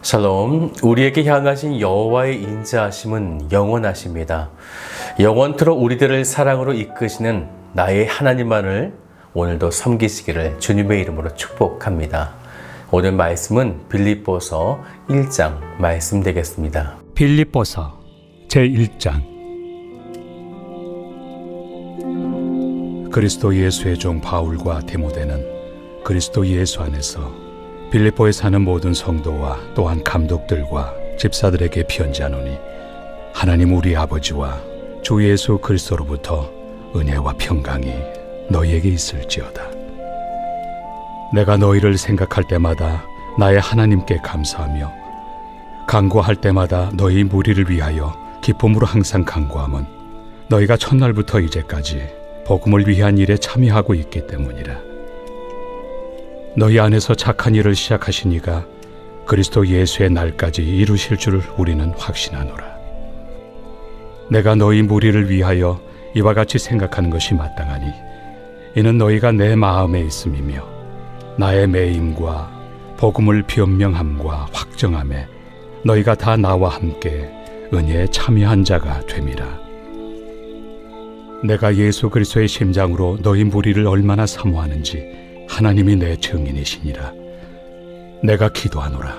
샬롬, 우리에게 향하신 여호와의 인자하심은 영원하십니다. 영원토록 우리들을 사랑으로 이끄시는 나의 하나님만을 오늘도 섬기시기를 주님의 이름으로 축복합니다. 오늘 말씀은 빌립보서 1장 말씀 되겠습니다. 빌립보서 제1장. 그리스도 예수의 종 바울과 디모데는 그리스도 예수 안에서 빌립보에 사는 모든 성도와 또한 감독들과 집사들에게 편지하노니, 하나님 우리 아버지와 주 예수 그리스도로부터 은혜와 평강이 너희에게 있을지어다. 내가 너희를 생각할 때마다 나의 하나님께 감사하며 간구할 때마다 너희 무리를 위하여 기쁨으로 항상 간구함은 너희가 첫날부터 이제까지 복음을 위한 일에 참여하고 있기 때문이라. 너희 안에서 착한 일을 시작하신 이가 그리스도 예수의 날까지 이루실 줄을 우리는 확신하노라. 내가 너희 무리를 위하여 이와 같이 생각하는 것이 마땅하니, 이는 너희가 내 마음에 있음이며 나의 매임과 복음을 변명함과 확정함에 너희가 다 나와 함께 은혜에 참여한 자가 됨이라. 내가 예수 그리스도의 심장으로 너희 무리를 얼마나 사모하는지 하나님이 내 증인이시니라. 내가 기도하노라.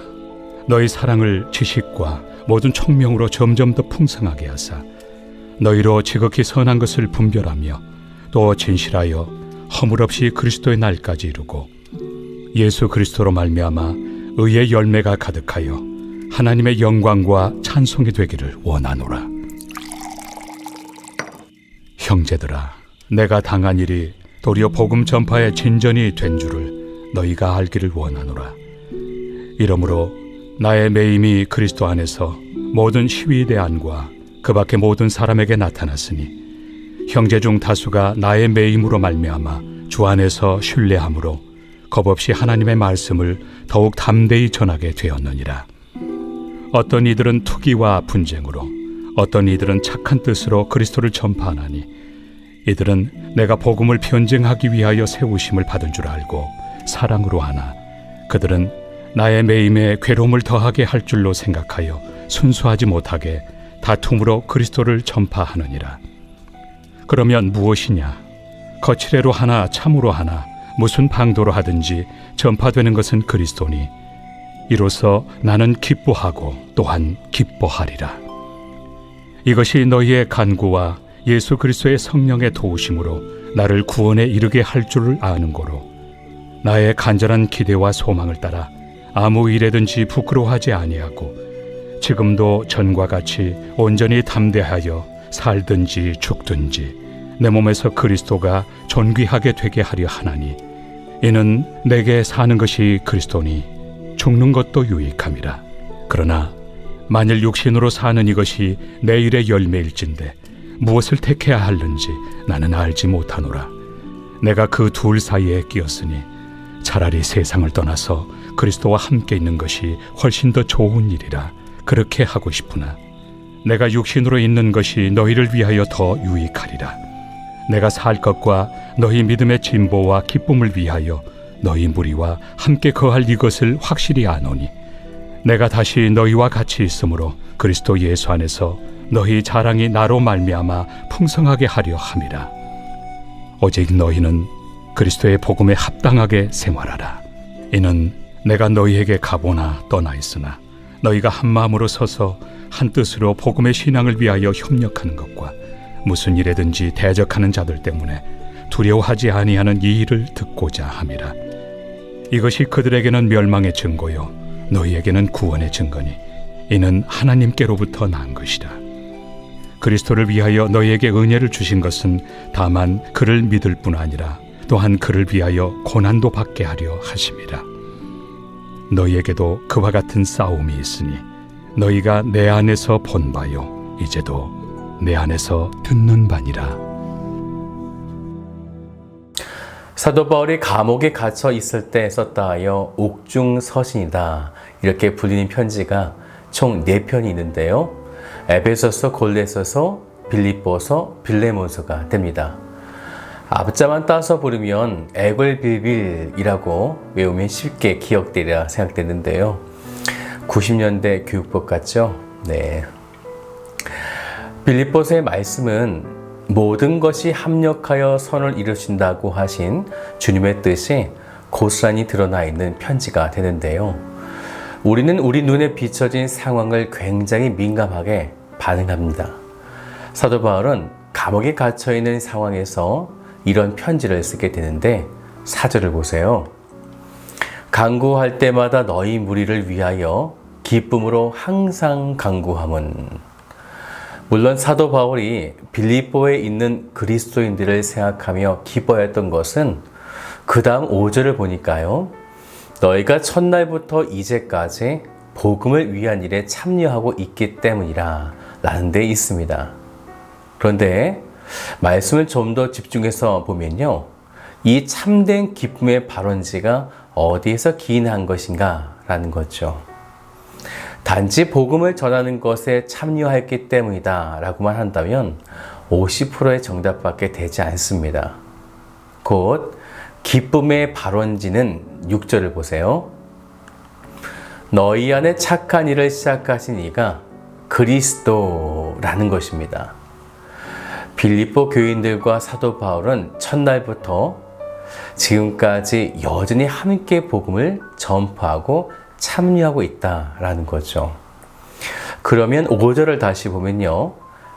너희 사랑을 지식과 모든 총명으로 점점 더 풍성하게 하사 너희로 지극히 선한 것을 분별하며 또 진실하여 허물 없이 그리스도의 날까지 이루고 예수 그리스도로 말미암아 의의 열매가 가득하여 하나님의 영광과 찬송이 되기를 원하노라. 형제들아, 내가 당한 일이 도리어 복음 전파의 진전이 된 줄을 너희가 알기를 원하노라. 이러므로 나의 매임이 그리스도 안에서 모든 시위대안과 그 밖의 모든 사람에게 나타났으니, 형제 중 다수가 나의 매임으로 말미암아 주 안에서 신뢰함으로 겁없이 하나님의 말씀을 더욱 담대히 전하게 되었느니라. 어떤 이들은 투기와 분쟁으로, 어떤 이들은 착한 뜻으로 그리스도를 전파하나니, 이들은 내가 복음을 변증하기 위하여 세우심을 받은 줄 알고 사랑으로 하나, 그들은 나의 매임에 괴로움을 더하게 할 줄로 생각하여 순수하지 못하게 다툼으로 그리스도를 전파하느니라. 그러면 무엇이냐? 거칠애로 하나 참으로 하나 무슨 방도로 하든지 전파되는 것은 그리스도니, 이로써 나는 기뻐하고 또한 기뻐하리라. 이것이 너희의 간구와 예수 그리스도의 성령의 도우심으로 나를 구원에 이르게 할 줄을 아는 고로, 나의 간절한 기대와 소망을 따라 아무 일에든지 부끄러워하지 아니하고 지금도 전과 같이 온전히 담대하여 살든지 죽든지 내 몸에서 그리스도가 존귀하게 되게 하려 하나니, 이는 내게 사는 것이 그리스도니 죽는 것도 유익함이라. 그러나 만일 육신으로 사는 이것이 내 일의 열매일진데 무엇을 택해야 하는지 나는 알지 못하노라. 내가 그 둘 사이에 끼었으니 차라리 세상을 떠나서 그리스도와 함께 있는 것이 훨씬 더 좋은 일이라 그렇게 하고 싶으나, 내가 육신으로 있는 것이 너희를 위하여 더 유익하리라. 내가 살 것과 너희 믿음의 진보와 기쁨을 위하여 너희 무리와 함께 거할 이것을 확실히 아노니, 내가 다시 너희와 같이 있으므로 그리스도 예수 안에서 너희 자랑이 나로 말미암아 풍성하게 하려 함이라. 오직 너희는 그리스도의 복음에 합당하게 생활하라. 이는 내가 너희에게 가보나 떠나 있으나 너희가 한 마음으로 서서 한 뜻으로 복음의 신앙을 위하여 협력하는 것과 무슨 일에든지 대적하는 자들 때문에 두려워하지 아니하는 이 일을 듣고자 함이라. 이것이 그들에게는 멸망의 증거요 너희에게는 구원의 증거니, 이는 하나님께로부터 난 것이라. 그리스도를 위하여 너희에게 은혜를 주신 것은 다만 그를 믿을 뿐 아니라 또한 그를 위하여 고난도 받게 하려 하심이라. 너희에게도 그와 같은 싸움이 있으니 너희가 내 안에서 본 바요 이제도 내 안에서 듣는 바니라. 사도 바울이 감옥에 갇혀 있을 때 썼다 하여 옥중서신이다, 이렇게 불리는 편지가 총 4편이 있는데요. 에베소서, 골로새서, 빌립보서, 빌레몬서가 됩니다. 앞자만 따서 부르면 애걸빌빌이라고 외우면 쉽게 기억되리라 생각되는데요. 90년대 교육법 같죠? 네. 빌립보서의 말씀은 모든 것이 합력하여 선을 이루신다고 하신 주님의 뜻이 고스란히 드러나 있는 편지가 되는데요. 우리는 우리 눈에 비춰진 상황을 굉장히 민감하게 반응합니다. 사도 바울은 감옥에 갇혀 있는 상황에서 이런 편지를 쓰게 되는데 4절을 보세요. 간구할 때마다 너희 무리를 위하여 기쁨으로 항상 간구함은. 물론 사도 바울이 빌립보에 있는 그리스도인들을 생각하며 기뻐했던 것은 그 다음 5절을 보니까요. 너희가 첫날부터 이제까지 복음을 위한 일에 참여하고 있기 때문이라 라는 데 있습니다. 그런데 말씀을 좀 더 집중해서 보면요. 이 참된 기쁨의 발원지가 어디에서 기인한 것인가 라는 거죠. 단지 복음을 전하는 것에 참여했기 때문이다 라고만 한다면 50%의 정답밖에 되지 않습니다. 곧 기쁨의 발원지는 6절을 보세요. 너희 안에 착한 일을 시작하신 이가 그리스도라는 것입니다. 빌립보 교인들과 사도 바울은 첫날부터 지금까지 여전히 함께 복음을 전파하고 참여하고 있다라는 거죠. 그러면 5절을 다시 보면요.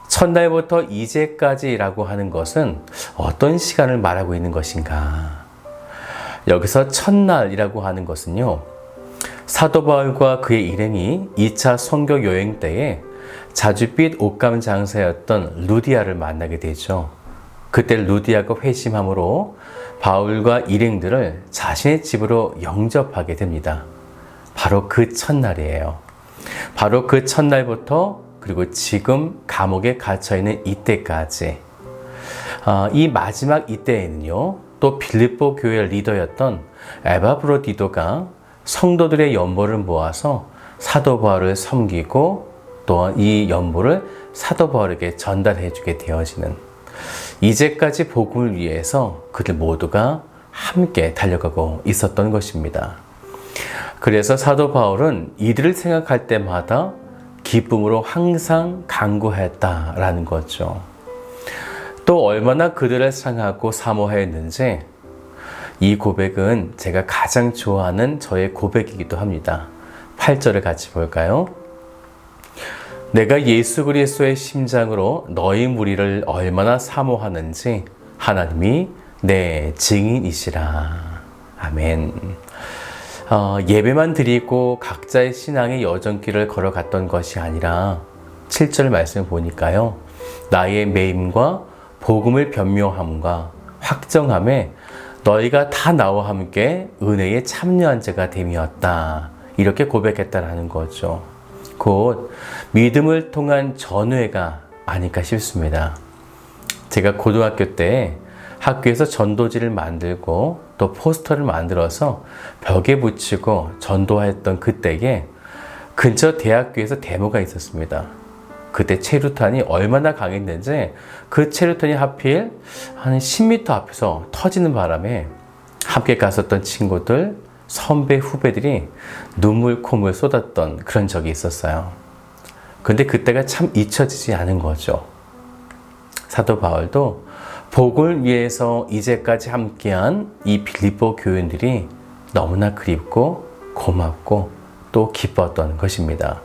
첫날부터 이제까지라고 하는 것은 어떤 시간을 말하고 있는 것인가? 여기서 첫날이라고 하는 것은요. 사도 바울과 그의 일행이 2차 선교 여행 때에 자줏빛 옷감 장사였던 루디아를 만나게 되죠. 그때 루디아가 회심함으로 바울과 일행들을 자신의 집으로 영접하게 됩니다. 바로 그 첫날이에요. 바로 그 첫날부터 그리고 지금 감옥에 갇혀있는 이때까지 이 마지막 이때에는요. 또 빌립보 교회 리더였던 에바브로디도가 성도들의 연보를 모아서 사도 바울을 섬기고 또한 이 연보를 사도 바울에게 전달해 주게 되어지는 이제까지 복음을 위해서 그들 모두가 함께 달려가고 있었던 것입니다. 그래서 사도 바울은 이들을 생각할 때마다 기쁨으로 항상 간구했다라는 거죠. 또 얼마나 그들을 사랑하고 사모했는지 이 고백은 제가 가장 좋아하는 저의 고백이기도 합니다. 8절을 같이 볼까요? 내가 예수 그리스도의 심장으로 너희 무리를 얼마나 사모하는지 하나님이 내 증인이시라. 아멘. 예배만 드리고 각자의 신앙의 여정길을 걸어갔던 것이 아니라 7절 말씀을 보니까요. 나의 매임과 복음을 변명함과 확정함에 너희가 다 나와 함께 은혜에 참여한 자가 됨이었다. 이렇게 고백했다라는 거죠. 곧 믿음을 통한 전회가 아닐까 싶습니다. 제가 고등학교 때 학교에서 전도지를 만들고 또 포스터를 만들어서 벽에 붙이고 전도했던 그때에 근처 대학교에서 데모가 있었습니다. 그때 체류탄이 얼마나 강했는지 그 체류탄이 하필 한 10m 앞에서 터지는 바람에 함께 갔었던 친구들, 선배, 후배들이 눈물, 콧물 쏟았던 그런 적이 있었어요. 근데 그때가 참 잊혀지지 않은 거죠. 사도 바울도 복을 위해서 이제까지 함께한 이 빌립보 교인들이 너무나 그립고 고맙고 또 기뻤던 것입니다.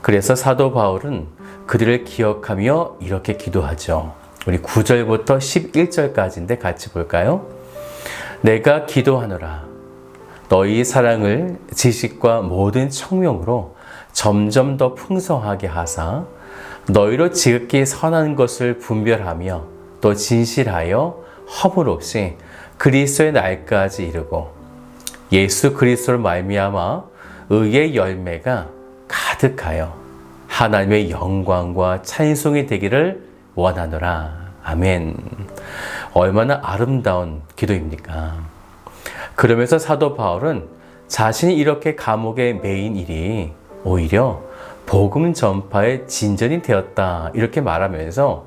그래서 사도 바울은 그들을 기억하며 이렇게 기도하죠. 우리 9절부터 11절까지인데 같이 볼까요? 내가 기도하노라. 너희 사랑을 지식과 모든 청명으로 점점 더 풍성하게 하사 너희로 지극히 선한 것을 분별하며 또 진실하여 허물 없이 그리스도의 날까지 이르고 예수 그리스도로 말미암아 의의 열매가 가득하여 하나님의 영광과 찬송이 되기를 원하노라. 아멘. 얼마나 아름다운 기도입니까? 그러면서 사도 바울은 자신이 이렇게 감옥에 매인 일이 오히려 복음 전파의 진전이 되었다. 이렇게 말하면서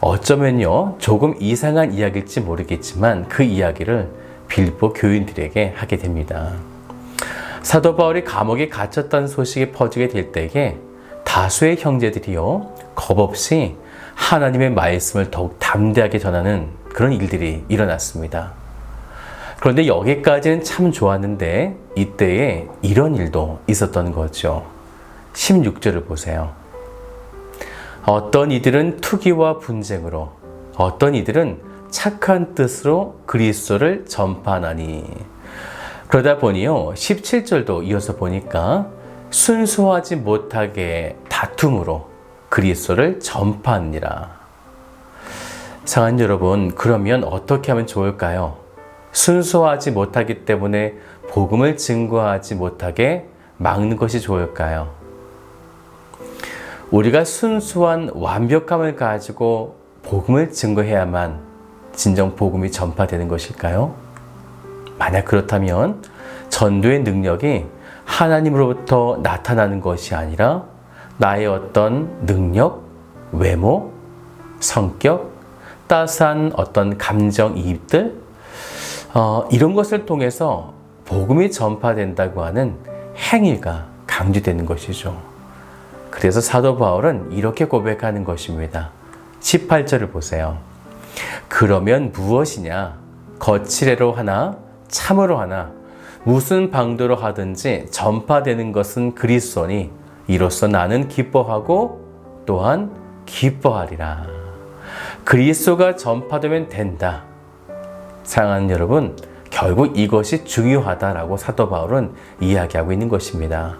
어쩌면요 조금 이상한 이야기일지 모르겠지만 그 이야기를 빌립보 교인들에게 하게 됩니다. 사도 바울이 감옥에 갇혔다는 소식이 퍼지게 될 때에 다수의 형제들이요 겁없이 하나님의 말씀을 더욱 담대하게 전하는 그런 일들이 일어났습니다. 그런데 여기까지는 참 좋았는데 이때에 이런 일도 있었던 거죠. 16절을 보세요. 어떤 이들은 투기와 분쟁으로, 어떤 이들은 착한 뜻으로 그리스도를 전파하나니. 그러다 보니요 17절도 이어서 보니까 순수하지 못하게 다툼으로 그리스도를 전파하니라. 사랑하는 여러분, 그러면 어떻게 하면 좋을까요? 순수하지 못하기 때문에 복음을 증거하지 못하게 막는 것이 좋을까요? 우리가 순수한 완벽함을 가지고 복음을 증거해야만 진정 복음이 전파되는 것일까요? 만약 그렇다면 전도의 능력이 하나님으로부터 나타나는 것이 아니라 나의 어떤 능력, 외모, 성격, 따스한 어떤 감정이입들 이런 것을 통해서 복음이 전파된다고 하는 행위가 강조되는 것이죠. 그래서 사도 바울은 이렇게 고백하는 것입니다. 18절을 보세요. 그러면 무엇이냐? 거칠애로 하나 참으로 하나 무슨 방도로 하든지 전파되는 것은 그리스도니 이로써 나는 기뻐하고 또한 기뻐하리라. 그리스도가 전파되면 된다. 사랑하는 여러분, 결국 이것이 중요하다라고 사도 바울은 이야기하고 있는 것입니다.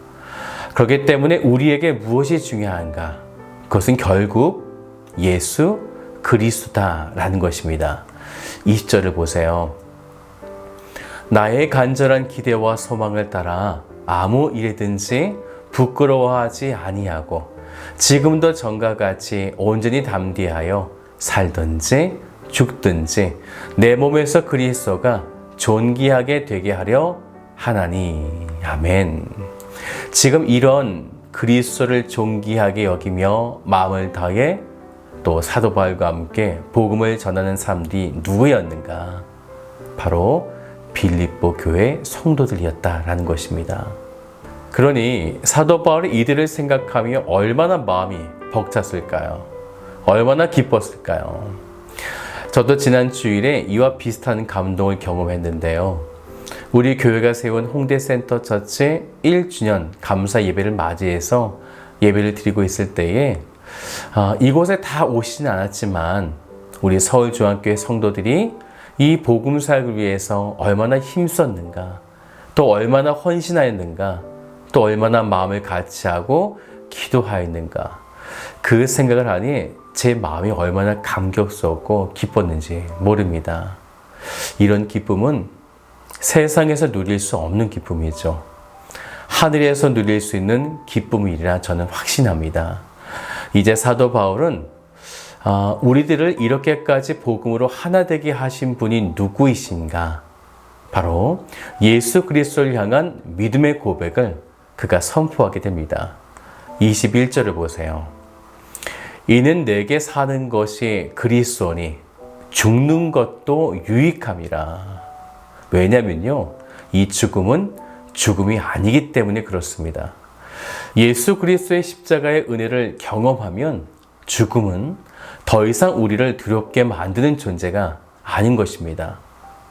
그렇기 때문에 우리에게 무엇이 중요한가? 그것은 결국 예수 그리스도다라는 것입니다. 20절을 보세요. 나의 간절한 기대와 소망을 따라 아무 일이든지 부끄러워하지 아니하고 지금도 전과 같이 온전히 담대하여 살든지 죽든지 내 몸에서 그리스도가 존귀하게 되게 하려 하나니. 아멘. 지금 이런 그리스도를 존귀하게 여기며 마음을 다해 또 사도 바울과 함께 복음을 전하는 사람들이 누구였는가? 바로 빌립보 교회 성도들이었다라는 것입니다. 그러니 사도 바울이 이들을 생각하며 얼마나 마음이 벅찼을까요? 얼마나 기뻤을까요? 저도 지난 주일에 이와 비슷한 감동을 경험했는데요. 우리 교회가 세운 홍대센터 처치 1주년 감사 예배를 맞이해서 예배를 드리고 있을 때에 이곳에 다 오시진 않았지만 우리 서울중앙교회 성도들이 이 복음 사역을 위해서 얼마나 힘썼는가, 또 얼마나 헌신하였는가, 또 얼마나 마음을 같이하고 기도하였는가, 그 생각을 하니 제 마음이 얼마나 감격스럽고 기뻤는지 모릅니다. 이런 기쁨은 세상에서 누릴 수 없는 기쁨이죠. 하늘에서 누릴 수 있는 기쁨이라 저는 확신합니다. 이제 사도 바울은 우리들을 이렇게까지 복음으로 하나 되게 하신 분이 누구이신가? 바로 예수 그리스도를 향한 믿음의 고백을 그가 선포하게 됩니다. 21절을 보세요. 이는 내게 사는 것이 그리스도니 죽는 것도 유익함이라. 왜냐면요, 이 죽음은 죽음이 아니기 때문에 그렇습니다. 예수 그리스도의 십자가의 은혜를 경험하면 죽음은 더 이상 우리를 두렵게 만드는 존재가 아닌 것입니다.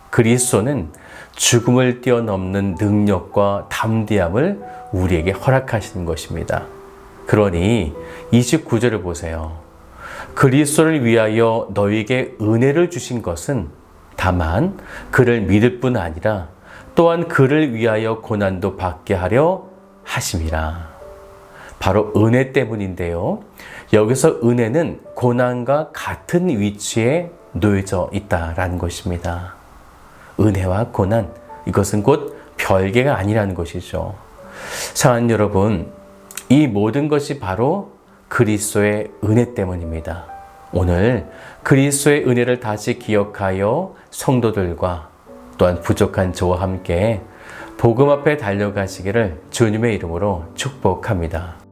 그리스도는 죽음을 뛰어넘는 능력과 담대함을 우리에게 허락하시는 것입니다. 그러니 29절을 보세요. 그리스도를 위하여 너희에게 은혜를 주신 것은 다만 그를 믿을 뿐 아니라 또한 그를 위하여 고난도 받게 하려 하심이라. 바로 은혜 때문인데요. 여기서 은혜는 고난과 같은 위치에 놓여져 있다라는 것입니다. 은혜와 고난, 이것은 곧 별개가 아니라는 것이죠. 사랑하는 여러분, 이 모든 것이 바로 그리스도의 은혜 때문입니다. 오늘 그리스도의 은혜를 다시 기억하여 성도들과 또한 부족한 저와 함께 복음 앞에 달려가시기를 주님의 이름으로 축복합니다.